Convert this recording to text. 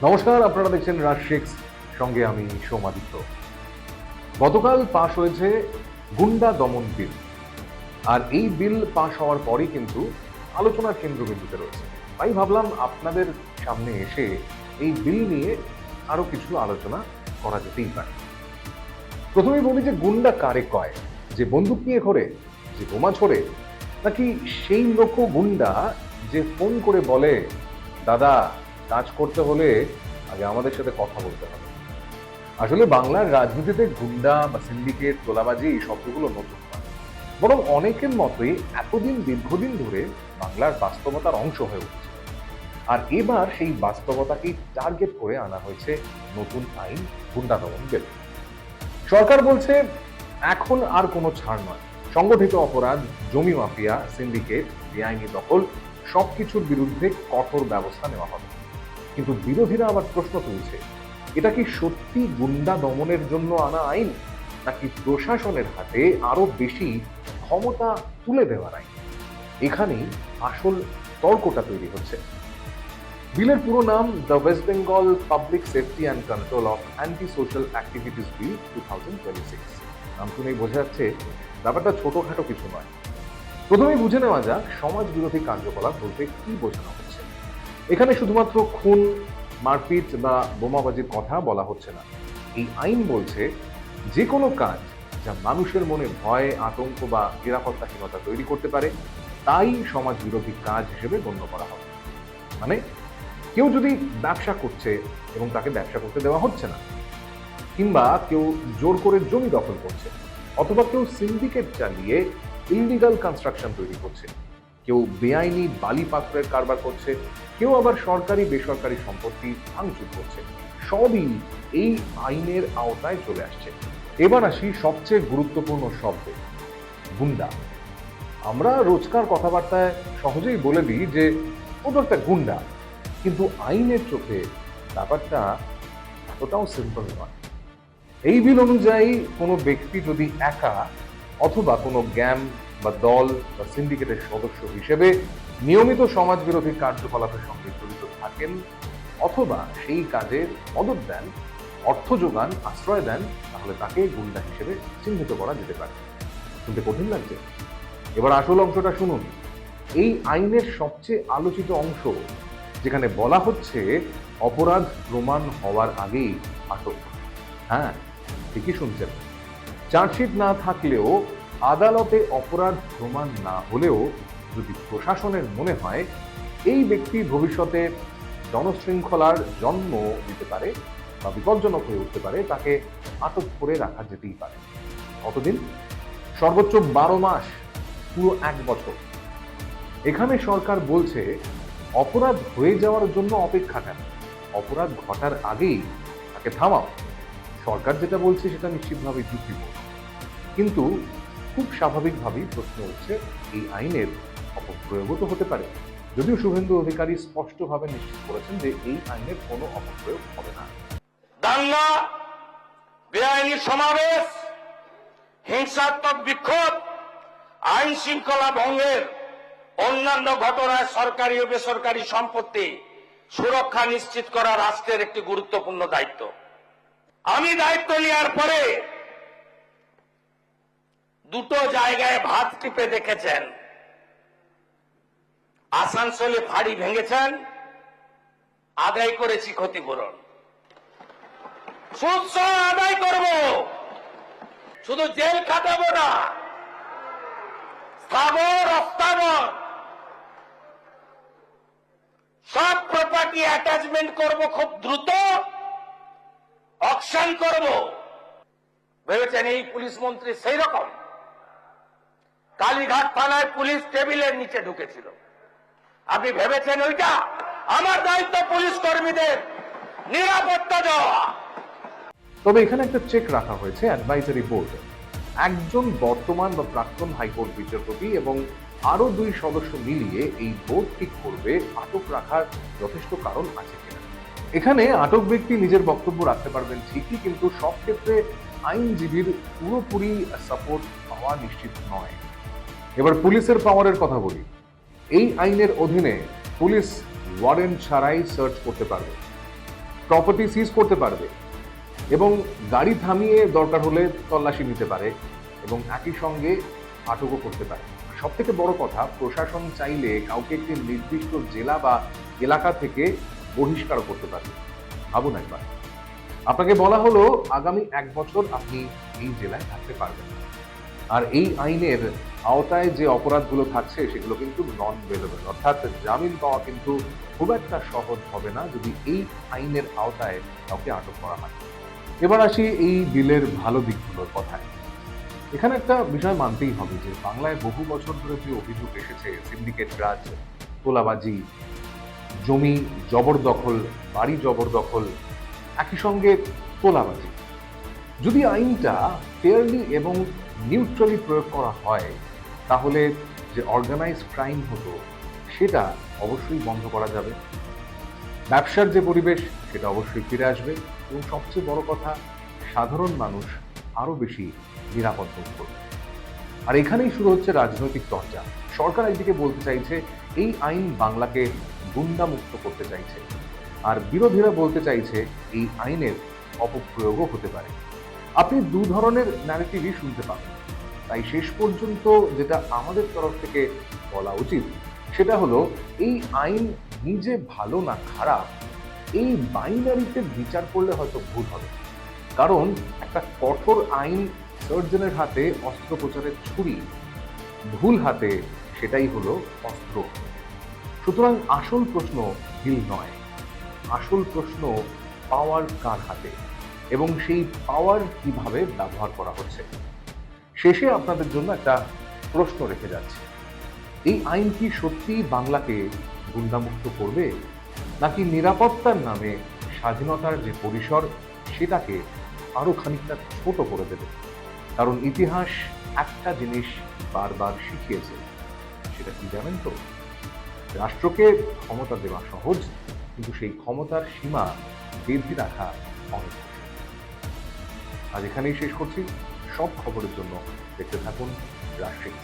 নমস্কার, আপনারা দেখছেন রাজশেক্স, সঙ্গে আমি সোমাদিত্য। গতকাল পাশ হয়েছে গুন্ডা দমন বিল, আর এই বিল পাশ হওয়ার পরই কিন্তু আলোচনার কেন্দ্রবিন্দুতে রয়েছে। তাই ভাবলাম আপনাদের সামনে এসে এই বিল নিয়ে আরো কিছু আলোচনা করা যেতেই পারে। প্রথমেই বলি যে গুন্ডা কারে কয়? যে বন্দুক নিয়ে ঘোরে, যে বোমা ছোড়ে, নাকি সেই লোক গুন্ডা যে ফোন করে বলে, দাদা কাজ করতে হলে আগে আমাদের সাথে কথা বলতে হবে? আসলে বাংলার রাজনীতিতে গুন্ডা বা সিন্ডিকেট, তোলাবাজি এই শব্দগুলো নতুন নয়, বরং অনেকের মতোই এতদিন দীর্ঘদিন ধরে বাংলার বাস্তবতার অংশ হয়ে উঠেছে। আর এবার সেই বাস্তবতাকেই টার্গেট করে আনা হয়েছে নতুন আইন, গুন্ডা দমন বিল। সরকার বলছে এখন আর কোনো ছাড় নয়, সংগঠিত অপরাধ, জমি মাফিয়া, সিন্ডিকেট, বেআইনি দখল সবকিছুর বিরুদ্ধে কঠোর ব্যবস্থা নেওয়া হবে। কিন্তু বিরোধীরা আবার প্রশ্ন তুলছে, এটা কি সত্যি গুন্ডা দমনের জন্য আনা আইন, নাকি প্রশাসনের হাতে আরো বেশি ক্ষমতা তুলে দেওয়ার আইন? এখানেই আসল তর্কটা তৈরি হচ্ছে। বিলের পুরো নাম the West Bengal public safety and control of anti social activities bill 2026। নাম শুনেই বোঝা যাচ্ছে ব্যাপারটা ছোটখাটো কিছু নয়। প্রথমেই বুঝে নেওয়া যাক সমাজ বিরোধী কার্যকলাপ বলতে কি বোঝানো হচ্ছে। এখানে শুধুমাত্র খুন, মারপিট বা বোমাবাজির কথা বলা হচ্ছে না। এই আইন বলছে যে কোনো কাজ যা মানুষের মনে ভয়, আতঙ্ক বা নিরাপত্তাহীনতা তৈরি করতে পারে, তাই সমাজ বিরোধী কাজ হিসেবে গণ্য করা হবে। মানে কেউ যদি ব্যবসা করছে এবং তাকে ব্যবসা করতে দেওয়া হচ্ছে না, কিংবা কেউ জোর করে জমি দখল করছে, অথবা কেউ সিন্ডিকেট চালিয়ে ইললিগাল কনস্ট্রাকশন তৈরি করছে, কেউ বেআইনি বালি পাত্রের কারবার করছে, কেউ আবার সরকারি বেসরকারি সম্পত্তি ভাঙচুর করছে, সবই এই আইনের আওতায় চলে আসছে। এবার আসি সবচেয়ে গুরুত্বপূর্ণ শব্দে, গুন্ডা। আমরা রোজকার কথাবার্তায় সহজেই বলে দিই যে ও তো একটা গুন্ডা, কিন্তু আইনের চোখে ব্যাপারটা এতটাও সিম্পল নয়। এই বিল অনুযায়ী কোনো ব্যক্তি যদি একা অথবা কোনো গ্যাং বা দল বা সিন্ডিকেটের সদস্য হিসেবে নিয়মিত সমাজ বিরোধী কার্যকলাপের সঙ্গে জড়িত থাকেন, অথবা সেই কাজে মদত দেন, অর্থ যোগান, আশ্রয় দেন, তাহলে তাকে গুন্ডা হিসেবে চিহ্নিত করা যেতে পারে। শুনতে কঠিন লাগছে? এবার আসল অংশটা শুনুন। এই আইনের সবচেয়ে আলোচিত অংশ, যেখানে বলা হচ্ছে অপরাধ প্রমাণ হওয়ার আগেই আটক। হ্যাঁ, ঠিকই শুনছেন। চার্জশিট না থাকলেও, আদালতে অপরাধ প্রমাণ না হলেও যদি প্রশাসনের মনে হয় এই ব্যক্তি ভবিষ্যতে জনশৃঙ্খলার জন্ম দিতে পারে বা বিপজ্জনক হয়ে উঠতে পারে, তাকে আটক করে রাখা যেতেই পারে। কতদিন? সর্বোচ্চ 12 মাস, পুরো 1 বছর। এখানে সরকার বলছে অপরাধ হয়ে যাওয়ার জন্য অপেক্ষা কেন, অপরাধ ঘটার আগেই তাকে থামাও। সরকার যেটা বলছে সেটা নিশ্চিতভাবে যুক্তিপূর্ণ, কিন্তু খুব স্বাভাবিকভাবেই প্রশ্ন হচ্ছে এই আইনের অপপ্রয়োগও তো হতে পারে। যদিও শুভেন্দু অধিকারী স্পষ্টভাবে নিশ্চিত করেছেন যে এই আইনের কোনো অপপ্রয়োগ হবে না। দাঙ্গা, বেআইনি সমাবেশ, হিংসাত্মক বিক্ষোভ, আইন শৃঙ্খলা ভঙ্গের অন্যান্য ঘটনায় সরকারি ও বেসরকারি সম্পত্তি সুরক্ষা নিশ্চিত করা রাষ্ট্রের একটি গুরুত্বপূর্ণ দায়িত্ব। আমি দায়িত্ব নেওয়ার পরে দুটো জায়গায় ভাত টিপে দেখেছেন। আসানসোলে ফাঁড়ি ভেঙেছেন, আদায় করেছি ক্ষতিপূরণ। সুদ সহ আদায় করব, শুধু জেল খাটাবো না, স্থাবর অস্থাবর সব প্রপার্টি অ্যাটাচমেন্ট করব, খুব দ্রুত অকশন করব। ভেবেছেন এই পুলিশ মন্ত্রী সেই রকম? কালীঘাট থানায় পুলিশ টেবিলের নিচে ঢুকেছিল, আপনি ভেবেছেন ওইটা? আমার দায়িত্ব পুলিশ কর্মীদের নিরাপত্তা দেওয়া। তবে এখানে একটা চেক রাখা হয়েছে অ্যাডভাইজারি বোর্ড। একজন বর্তমান বা প্রাক্তন হাইকোর্ট বিচারপতি এবং আরো 2 সদস্য মিলিয়ে এই বোর্ড ঠিক করবে আটক রাখার যথেষ্ট কারণ আছে কিনা। এখানে আটক ব্যক্তি নিজের বক্তব্য রাখতে পারবেন ঠিকই, কিন্তু সব ক্ষেত্রে আইনজীবীর পুরোপুরি সাপোর্ট পাওয়া নিশ্চিত নয়। এবার পুলিশের পাওয়ারের কথা বলি। এই আইনের অধীনে পুলিশ ওয়ারেন্ট ছাড়াই সার্চ করতে পারবে। প্রপার্টি সিজ করতে পারবে এবং গাড়ি থামিয়ে দরকার হলে তল্লাশি নিতে পারে এবং একই সঙ্গে আটকও করতে পারে। সব থেকে বড় কথা, প্রশাসন চাইলে কাউকে একটি নির্দিষ্ট জেলা বা এলাকা থেকে বহিষ্কার করতে পারে। ভাবুন একবার, আপনাকে বলা হলো আগামী 1 বছর আপনি এই জেলায় থাকতে পারবেন, আর এই আইনের আওতায় যে অপরাধগুলো থাকছে সেগুলো কিন্তু নন বেলেবল, অর্থাৎ জামিন পাওয়া কিন্তু খুব একটা সহজ হবে না যদি এই আইনের আওতায় কাউকে আটক করা হয়। এবার আসি এই বিলের ভালো দিকগুলোর কথায়। এখানে একটা বিষয় মানতেই হবে যে বাংলায় বহু বছর ধরে যে অভিযোগ এসেছে, সিন্ডিকেট রাজ, তোলাবাজি, জমি জবরদখল, বাড়ি জবরদখল, একই সঙ্গে তোলাবাজি, যদি আইনটা ফেয়ারলি এবং নিউট্রালি প্রয়োগ করা হয় তাহলে যে অর্গানাইজ ক্রাইম হতো সেটা অবশ্যই বন্ধ করা যাবে, ব্যবসার যে পরিবেশ সেটা অবশ্যই ফিরে আসবে এবং সবচেয়ে বড় কথা, সাধারণ মানুষ আরো বেশি নিরাপদ বোধ করবে। আর এখানেই শুরু হচ্ছে রাজনৈতিক চর্চা। সরকার একদিকে বলতে চাইছে এই আইন বাংলাকে গুন্ডামুক্ত করতে চাইছে, আর বিরোধীরা বলতে চাইছে এই আইনের অপপ্রয়োগও হতে পারে। আপনি দু ধরনের ন্যারেটিভই শুনতে পাবেন। তাই শেষ পর্যন্ত যেটা আমাদের তরফ থেকে বলা উচিত সেটা হলো, এই আইন নিজে ভালো না খারাপ এই বাইনারিতে বিচার করলে হয়তো ভুল হবে, কারণ একটা কঠোর আইন সার্জনের হাতে অস্ত্রোপচারের ছুরি, ভুল হাতে সেটাই হলো অস্ত্র। সুতরাং আসল প্রশ্ন বিল নয়, আসল প্রশ্ন পাওয়ার কার হাতে এবং সেই পাওয়ার কিভাবে ব্যবহার করা হচ্ছে। শেষে আপনাদের জন্য একটা প্রশ্ন রেখে যাচ্ছে, এই আইন কি সত্যি বাংলাকে গুন্ডামুক্ত করবে, নাকি নিরাপত্তার নামে স্বাধীনতার যে পরিসর সেটাকে আরো খানিকটা ছোট করে দেবে? কারণ ইতিহাস একটা জিনিস বারবার শিখিয়েছে, সেটা কি জানেন তো? রাষ্ট্রকে ক্ষমতা দেওয়া সহজ, কিন্তু সেই ক্ষমতার সীমা বেঁধে রাখা অনেক কঠিন। আজ এখানেই শেষ করছি। সব খবরের জন্য দেখতে থাকুন রাজশাহী।